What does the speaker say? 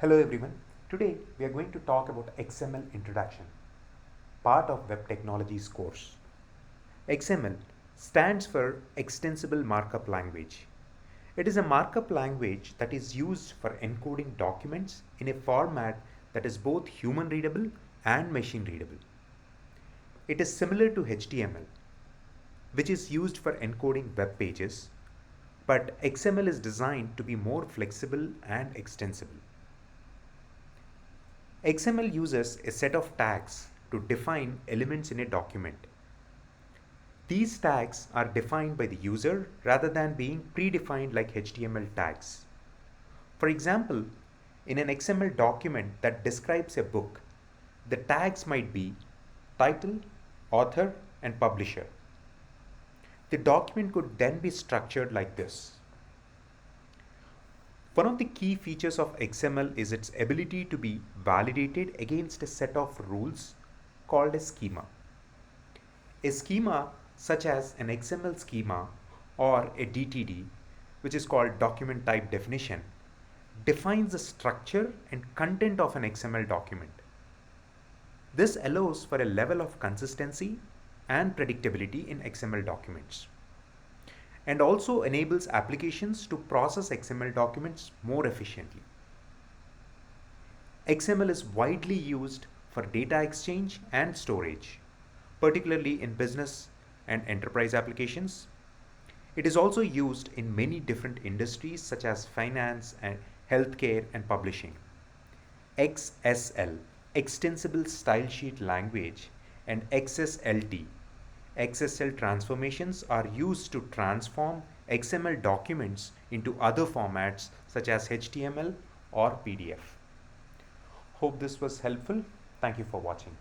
Hello everyone. Today we are going to talk about XML introduction, part of Web Technologies course. XML stands for Extensible Markup Language. It is a markup language that is used for encoding documents in a format that is both human readable and machine readable. It is similar to HTML, which is used for encoding web pages, but XML is designed to be more flexible and extensible. XML uses a set of tags to define elements in a document. These tags are defined by the user rather than being predefined like HTML tags. For example, in an XML document that describes a book, the tags might be title, author, and publisher. The document could then be structured like this. One of the key features of XML is its ability to be validated against a set of rules called a schema. A schema such as an XML schema or a DTD, which is called document type definition, defines the structure and content of an XML document. This allows for a level of consistency and predictability in XML documents, and also enables applications to process XML documents more efficiently. XML is widely used for data exchange and storage, particularly in business and enterprise applications. It is also used in many different industries such as finance and healthcare and publishing. XSL, Extensible Style Sheet Language, and XSLT, XSL transformations, are used to transform XML documents into other formats such as HTML or PDF. Hope this was helpful. Thank you for watching.